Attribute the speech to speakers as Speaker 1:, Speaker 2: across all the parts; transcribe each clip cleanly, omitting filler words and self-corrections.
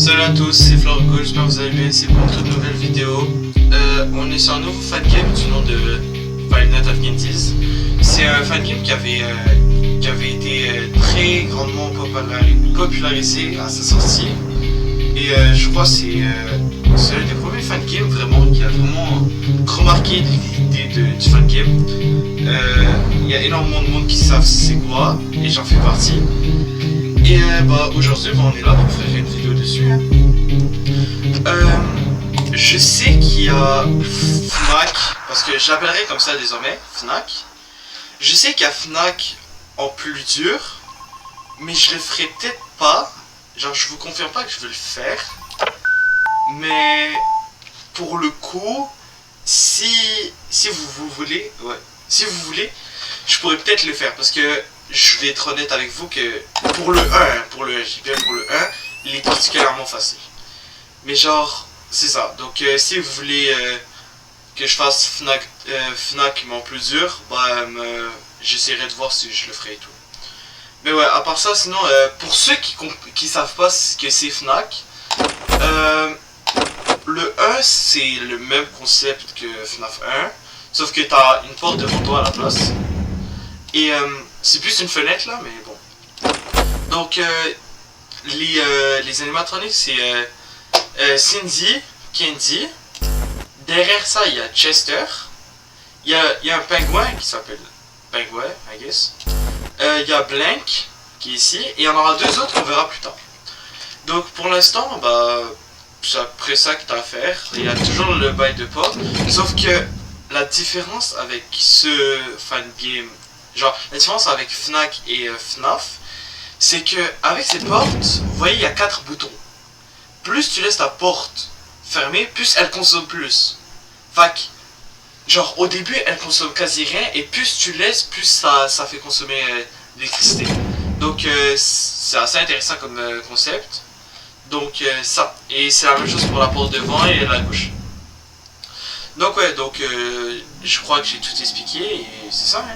Speaker 1: Salut à tous, c'est Florico, j'espère que vous allez bien, c'est pour une toute nouvelle vidéo. On est sur un nouveau fangame du nom de Five Nights at Freddy's. C'est un fangame qui avait été très grandement popularisé à sa sortie. Et je crois que c'est l'un des premiers fangames vraiment qui a vraiment remarqué l'idée du fangame. Il y a énormément de monde qui savent c'est quoi, et j'en fais partie. Et aujourd'hui, on est là pour faire une vidéo dessus. Je sais qu'il y a Fnac, parce que j'appellerai comme ça désormais, Fnac. Je sais qu'il y a Fnac en plus dur, mais je le ferai peut-être pas. Genre, je vous confirme pas que je veux le faire. Mais pour le coup, si vous voulez, je pourrais peut-être le faire, parce que je vais être honnête avec vous que pour le 1, il est particulièrement facile. Mais genre, c'est ça. Donc si vous voulez que je fasse Fnac mais en plus dur, j'essaierai de voir si je le ferai et tout. Mais ouais, à part ça, sinon, pour ceux qui savent pas ce que c'est Fnac, le 1 c'est le même concept que FNAF 1, sauf que t'as une porte devant toi à la place. Et c'est plus une fenêtre là, mais bon. Donc les animatroniques c'est Cindy, Candy. Derrière ça il y a Chester. Il y a un pingouin qui s'appelle Pingouin, I guess. Il y a Blank qui est ici. Et il y en aura deux autres qu'on verra plus tard. Donc pour l'instant, c'est après ça que t'as à faire. Il y a toujours le bail de porte. Sauf que la différence avec ce fangame, genre la différence avec Fnac et FNAF, c'est que avec ces portes, vous voyez il y a 4 boutons. Plus tu laisses ta porte fermée, plus elle consomme plus. Fac, genre au début elle consomme quasi rien, et plus tu laisses, plus ça fait consommer l'électricité. Donc c'est assez intéressant comme concept. Donc ça, et c'est la même chose pour la porte devant et la gauche. Donc ouais, je crois que j'ai tout expliqué, et c'est ça hein.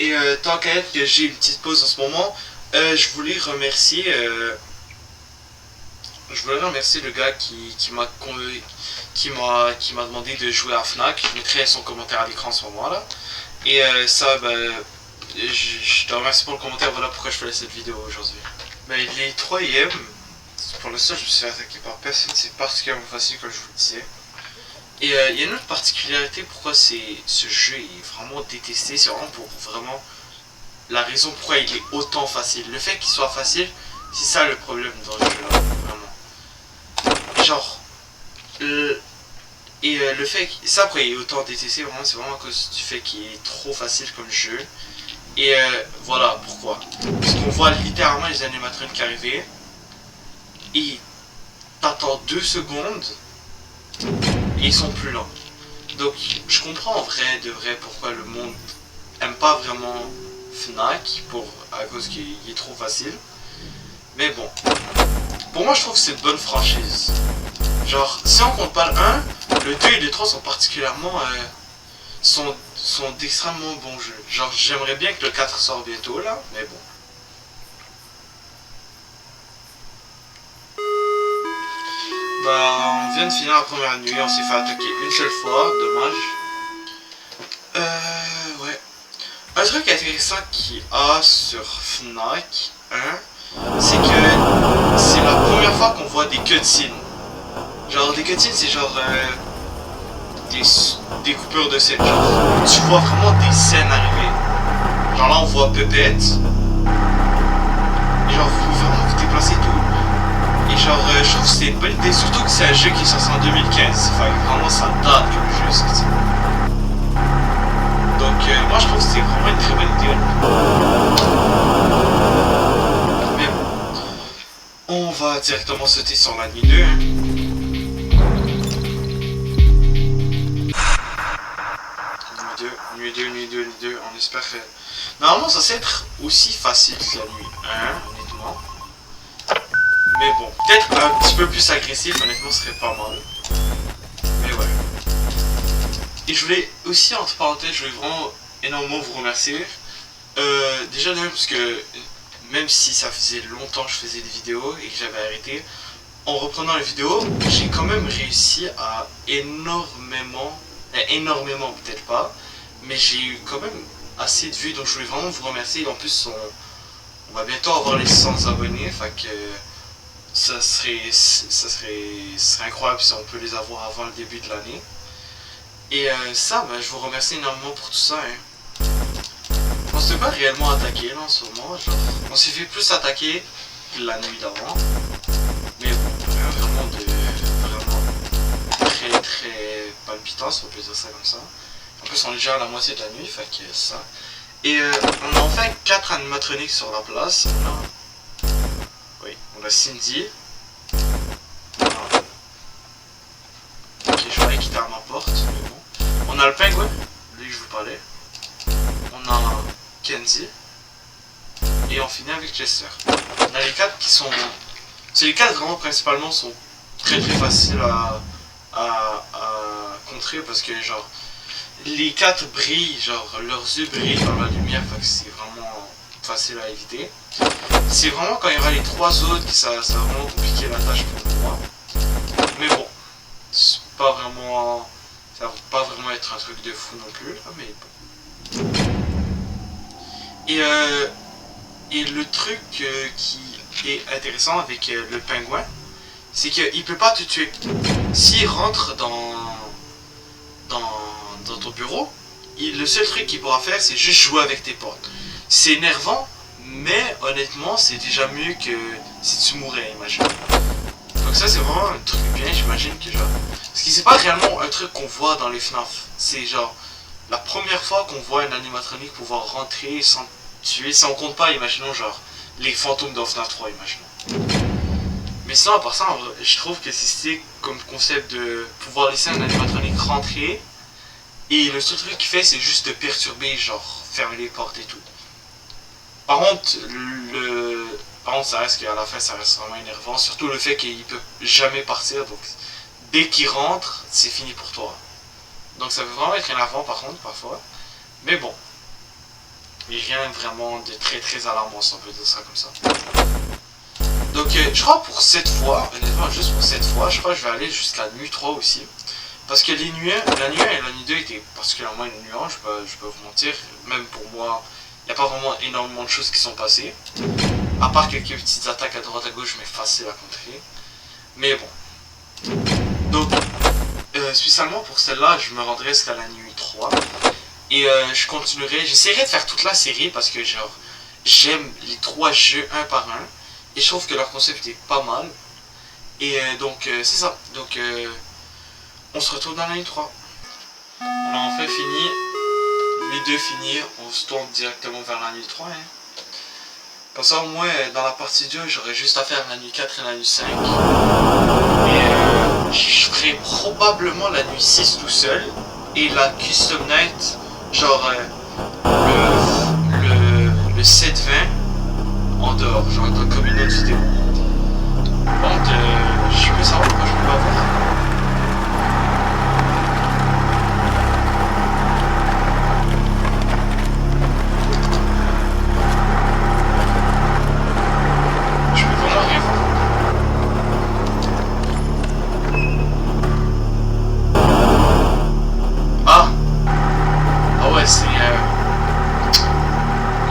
Speaker 1: Et tant qu'à être que j'ai une petite pause en ce moment, je voulais remercier le gars qui m'a demandé de jouer à Fnac. Je mettrai son commentaire à l'écran en ce moment là. Et je te remercie pour le commentaire, voilà pourquoi je fais cette vidéo aujourd'hui. Les 3ème, pour l'instant je me suis fait attaquer par personne, c'est particulièrement facile comme je vous le disais. Et il y a une autre particularité pourquoi ce jeu est vraiment détesté, c'est vraiment pour vraiment la raison pourquoi il est autant facile. Le fait qu'il soit facile, c'est ça le problème dans le jeu là, vraiment. Genre, le fait que ça pourquoi il est autant détesté, vraiment, c'est vraiment à cause du fait qu'il est trop facile comme jeu. Et voilà pourquoi. Parce qu'on voit littéralement les animatroniques arriver, et t'attends 2 secondes, et ils sont plus lents. Donc je comprends en vrai de vrai pourquoi le monde aime pas vraiment Fnac, à cause qu'il est trop facile. Mais bon, pour moi je trouve que c'est une bonne franchise. Genre si on compte pas le 1, le 2 et le 3 sont particulièrement sont d'extrêmement bons jeux. Genre j'aimerais bien que le 4 sorte bientôt là, mais bon. On vient de finir la première nuit, on s'est fait attaquer une seule fois, dommage. Ouais. Un truc intéressant qu'il y a sur Fnac 1, c'est que c'est la première fois qu'on voit des cutscenes. Genre des cutscenes c'est genre des coupures de scène. Genre tu vois vraiment des scènes arriver. Genre là on voit Puppet. Et genre vous pouvez vraiment vous déplacer tout. Et genre, je trouve que c'est une bonne idée, surtout que c'est un jeu qui est sorti en 2015. Enfin, vraiment, ça date que le jeu est sorti. Donc, moi, je trouve que c'est vraiment une très bonne idée. Mais bon, on va directement sauter sur la nuit 2. Hein. Nuit 2, on espère que... Normalement, ça va être aussi facile que la nuit 1, honnêtement. Mais bon, peut-être un petit peu plus agressif, honnêtement, ce serait pas mal. Mais ouais. Et je voulais aussi, entre parenthèses, je voulais vraiment énormément vous remercier. Déjà d'un, parce que même si ça faisait longtemps que je faisais des vidéos et que j'avais arrêté, en reprenant la vidéo, j'ai quand même réussi à énormément peut-être pas, mais j'ai eu quand même assez de vues, donc je voulais vraiment vous remercier. En plus, on va bientôt avoir les 100 abonnés, fait que ça serait incroyable si on peut les avoir avant le début de l'année. Et ça, ben, je vous remercie énormément pour tout ça. Hein. On s'est pas réellement attaqué là en ce moment, genre, on s'est fait plus attaquer que la nuit d'avant. Mais bon, vraiment très palpitant, si on peut dire ça comme ça. En plus, on est déjà à la moitié de la nuit, fait que ça. Et on a enfin 4 animatroniques sur la place. On a Cindy. Ok, je croyais qu'il était à ma porte, mais bon. On a le pingouin, lui que je vous parlais. On a Kenzie. Et on finit avec Chester. On a les 4 qui sont... C'est les 4 vraiment principalement sont très faciles à contrer parce que genre les 4 brillent, genre leurs yeux brillent dans la lumière, fait que c'est vraiment facile à éviter. C'est vraiment quand il y aura les 3 autres que ça va vraiment compliquer la tâche pour moi. Mais bon, c'est pas vraiment... ça va pas vraiment être un truc de fou non plus là, mais bon. Et le truc qui est intéressant avec le pingouin, c'est qu'il peut pas te tuer. S'il rentre dans ton bureau, le seul truc qu'il pourra faire, c'est juste jouer avec tes potes. C'est énervant, mais honnêtement, c'est déjà mieux que si tu mourais, imagine. Donc ça, c'est vraiment un truc bien, j'imagine que genre... Parce que c'est pas réellement un truc qu'on voit dans les FNAF. C'est genre la première fois qu'on voit un animatronique pouvoir rentrer sans tuer, si on compte pas, imaginons genre les fantômes dans FNAF 3, imaginons. Mais sinon, à part ça, je trouve que c'est comme concept de pouvoir laisser un animatronique rentrer et le seul truc qu'il fait, c'est juste de perturber, genre fermer les portes et tout. Par contre, ça reste qu'à la fin, ça reste vraiment énervant, surtout le fait qu'il peut jamais partir, donc dès qu'il rentre, c'est fini pour toi. Donc ça peut vraiment être énervant par contre, parfois. Mais bon, il n'y a rien vraiment de très alarmant, si on peut dire ça comme ça. Donc je crois pour cette fois, honnêtement juste pour cette fois, je crois que je vais aller jusqu'à la nuit 3 aussi. Parce que la nuit 1 et la nuit 2 étaient particulièrement ennuyants, je peux vous mentir. Même pour moi, il n'y a pas vraiment énormément de choses qui sont passées. À part quelques petites attaques à droite à gauche, mais faciles à contrer. Mais bon. Donc, spécialement pour celle-là, je me rendrai jusqu'à la nuit 3. Et je continuerai, j'essaierai de faire toute la série parce que genre, j'aime les 3 jeux un par un. Et je trouve que leur concept est pas mal. Et donc, c'est ça. Donc, on se retrouve dans la nuit 3. On a enfin fini. Nuit 2 finie. On se tourne directement vers la nuit 3. Hein. Comme ça, au moins, dans la partie 2, j'aurai juste à faire la nuit 4 et la nuit 5. Et je ferai probablement la nuit 6 tout seul. Et la Custom Night, genre le 7-20 en dehors, genre comme une autre vidéo. Donc, je peux savoir pourquoi je peux pas voir. Je peux vraiment rien voir. Ah ouais,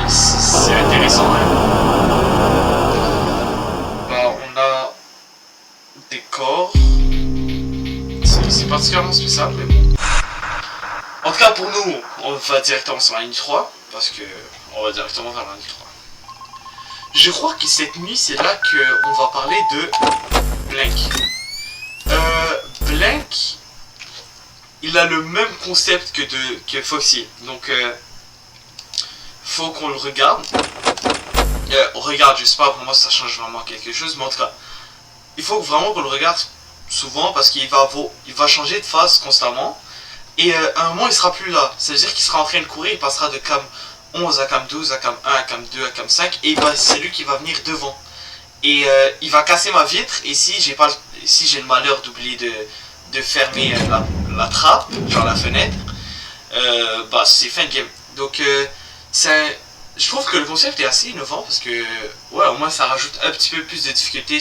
Speaker 1: c'est intéressant, hein. Bah, on a des corps. C'est particulièrement spécial, mais bon. En tout cas, pour nous, on va directement sur la nuit 3. Parce que on va directement vers la nuit 3. Je crois que cette nuit, c'est là qu'on va parler de Blank. Blank, il a le même concept que Foxy. Donc, faut qu'on le regarde. On regarde, je sais pas vraiment si ça change vraiment quelque chose, mais en tout cas, il faut vraiment qu'on le regarde souvent parce qu'il va changer de face constamment. Et à un moment, il sera plus là. Ça veut dire qu'il sera en train de courir, il passera de cam 11 à cam 12, à cam 1, à cam 2, à cam 5, et c'est lui qui va venir devant. Et il va casser ma vitre, et si j'ai le malheur d'oublier de fermer la trappe, genre la fenêtre, bah c'est fin de game. Donc je trouve que le concept est assez innovant parce que ouais, au moins ça rajoute un petit peu plus de difficulté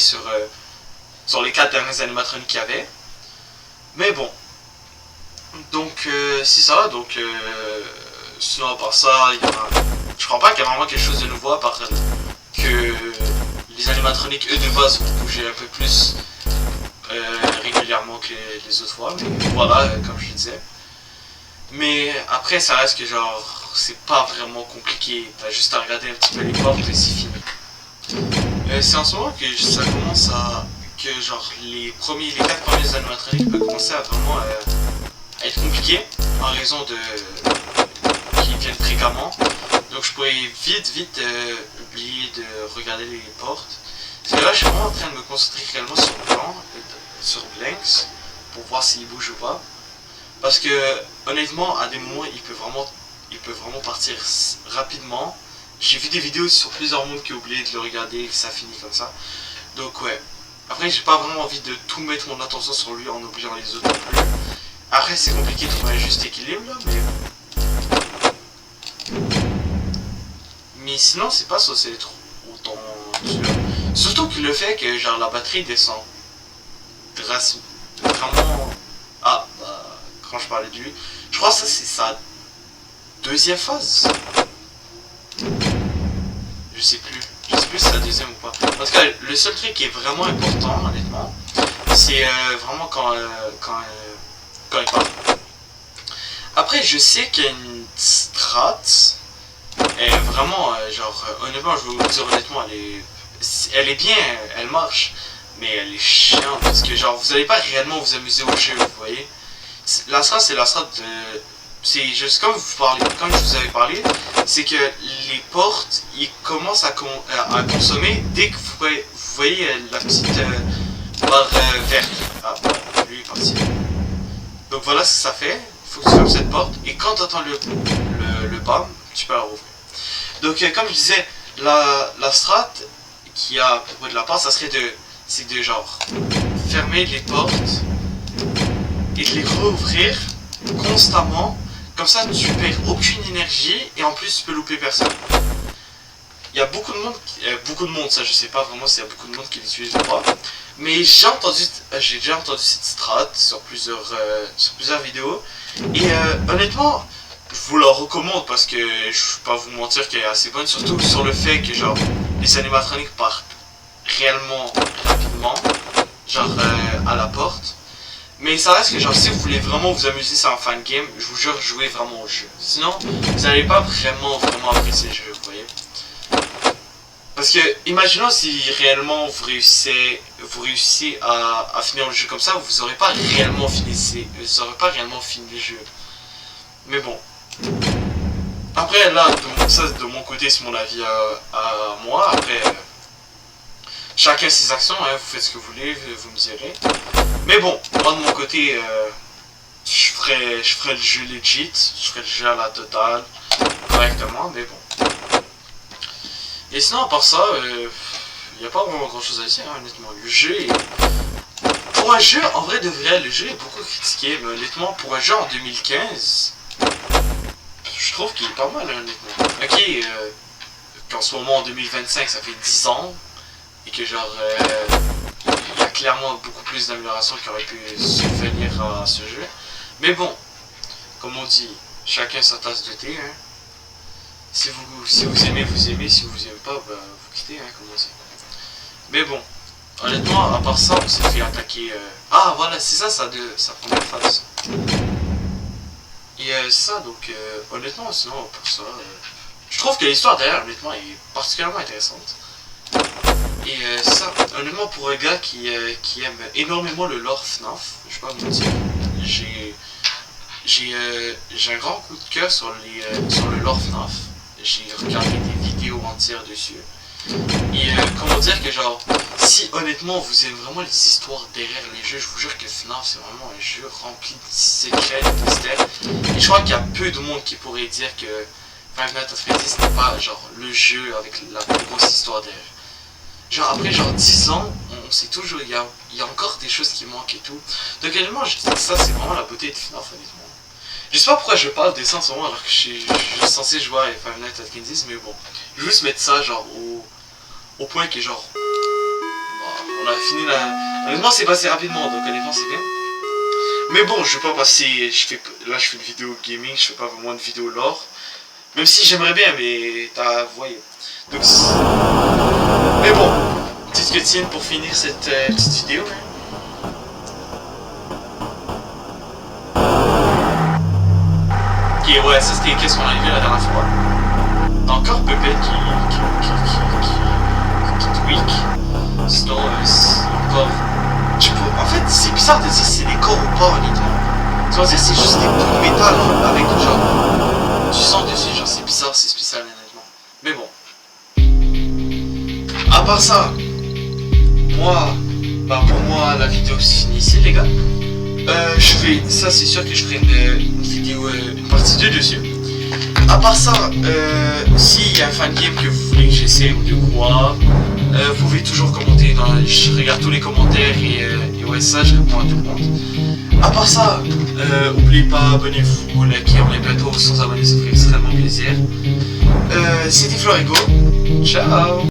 Speaker 1: sur les 4 derniers animatroniques qu'il y avait. Mais bon. Donc, c'est ça. Donc, sinon, à part ça, je crois pas qu'il y a vraiment quelque chose de nouveau à part que les animatroniques, eux, de base, vont bouger un peu plus régulièrement que les autres fois. Mais voilà, comme je le disais. Mais après, ça reste que genre, c'est pas vraiment compliqué. T'as juste à regarder un petit peu les portes et c'est fini. C'est en ce moment que ça commence à... que genre les 4 premiers animatroniques peuvent commencer à vraiment être compliqués en raison de... qu'ils viennent fréquemment. Donc je pourrais vite oublier de regarder les portes. Parce que là je suis vraiment en train de me concentrer réellement sur le plan, sur Blanks, pour voir s'il bouge ou pas. Parce que honnêtement à des moments il peut vraiment partir rapidement. J'ai vu des vidéos sur plusieurs mondes qui ont oublié de le regarder et que ça finit comme ça. Donc ouais. Après j'ai pas vraiment envie de tout mettre mon attention sur lui en oubliant les autres non plus. Après c'est compliqué de trouver un juste équilibre là, mais sinon c'est pas censé être autant dur. Surtout que le fait que genre la batterie descend vraiment... Ah bah quand je parlais de lui, je crois que ça c'est sa deuxième phase. Je sais plus si c'est la deuxième ou pas. Parce que le seul truc qui est vraiment important, honnêtement, c'est vraiment quand il parle. Après, je sais qu'il y a une strat, elle est vraiment, honnêtement, je vais vous dire honnêtement, elle est bien, elle marche, mais elle est chiante parce que, genre, vous n'allez pas réellement vous amuser au jeu, vous voyez. La strat, c'est la strat de... C'est juste comme je vous avais parlé, c'est que les portes, ils commencent à consommer dès que vous voyez la petite barre verte. Ah, lui est parti. Donc voilà ce que ça fait. Il faut que tu fermes cette porte et quand tu entends le bam, tu peux la rouvrir. Donc comme je disais, la strat qui a à propos de la porte, ça serait de genre fermer les portes et de les rouvrir constamment. Comme ça, tu perds aucune énergie et en plus, tu peux louper personne. Il y a beaucoup de monde, ça je sais pas vraiment s'il y a beaucoup de monde qui l'utilise ou pas. Mais j'ai déjà entendu cette strat sur plusieurs vidéos. Et honnêtement, je vous la recommande parce que je vais pas vous mentir qu'elle est assez bonne. Surtout sur le fait que genre les animatroniques partent réellement rapidement, genre à la porte. Mais ça reste que genre si vous voulez vraiment vous amuser sur un fan game, je vous jure jouez vraiment au jeu. Sinon vous n'allez pas vraiment apprécier le jeu, vous voyez. Parce que imaginons si réellement vous réussissez à finir le jeu comme ça, vous n'aurez pas réellement fini le jeu. Mais bon. Après là, ça de mon côté c'est mon avis à moi. Après chacun ses actions, hein, vous faites ce que vous voulez, vous me direz. Mais bon, moi de mon côté, je ferai le jeu legit, je ferai le jeu à la totale, correctement, mais bon. Et sinon, à part ça, il n'y a pas vraiment grand chose à dire, hein, honnêtement. Le jeu est... Pour un jeu, en vrai de vrai, le jeu est beaucoup critiqué, mais honnêtement, pour un jeu en 2015, je trouve qu'il est pas mal, hein, honnêtement. Ok, qu'en ce moment, en 2025, ça fait 10 ans, et que genre... il y a clairement beaucoup plus d'améliorations qui auraient pu subvenir à ce jeu. Mais bon, comme on dit, chacun sa tasse de thé. Hein. Si vous aimez, vous aimez. Si vous aimez pas, bah, vous quittez, hein, comme on dit. Mais bon, honnêtement, à part ça, on s'est fait attaquer... Ah, voilà, c'est ça, sa première phase. Et ça, donc, honnêtement, sinon, pour ça... je trouve que l'histoire derrière, honnêtement, est particulièrement intéressante. Et ça, honnêtement, pour un gars qui aime énormément le lore FNAF, je vais pas vous mentir, j'ai un grand coup de cœur sur le lore FNAF. J'ai regardé des vidéos entières dessus. Et comment dire que genre, si honnêtement vous aimez vraiment les histoires derrière les jeux, je vous jure que FNAF c'est vraiment un jeu rempli de secrets, de mystères. Et je crois qu'il y a peu de monde qui pourrait dire que Five Nights at Freddy's n'est pas genre le jeu avec la plus grosse histoire derrière. Genre après genre 10 ans, on sait toujours, il y a encore des choses qui manquent et tout. Donc honnêtement, je dis que ça c'est vraiment la beauté de FNAF honnêtement. Je sais pas pourquoi je parle de ça en ce moment alors que je suis censé jouer à Five Nights at Freddy's, mais bon. Je vais juste mettre ça genre au point que genre... on a fini Honnêtement, c'est passé rapidement, donc honnêtement, c'est bien. Mais bon, je vais pas passer. Là, je fais une vidéo gaming, je fais pas vraiment une vidéo lore. Même si j'aimerais bien, mais t'as. Vous voyez. Donc, mais bon, petite cutscene pour finir cette petite vidéo. Ok, ouais, ça c'était qu'est-ce qu'on a vu la dernière fois. T'as encore Pepe qui tweak. Sinon, c'est encore. En fait, c'est bizarre de dire c'est des corps ou pas, honnêtement. Tu vas dire c'est juste des bouts de métal avec genre du sang dessus, genre c'est bizarre, c'est spécial honnêtement. Mais bon. À part ça, pour moi la vidéo se finit ici les gars. Ça c'est sûr que je ferai une vidéo, une partie 2 dessus. À part ça, s'il y a un fan game que vous voulez que j'essaie ou de quoi, vous pouvez toujours commenter, je regarde tous les commentaires et ouais ça je réponds à tout le monde. À part ça, n'oubliez pas, abonnez-vous, likez, on est bientôt 100 abonnés, ça ferait extrêmement plaisir. C'était Florigo, ciao.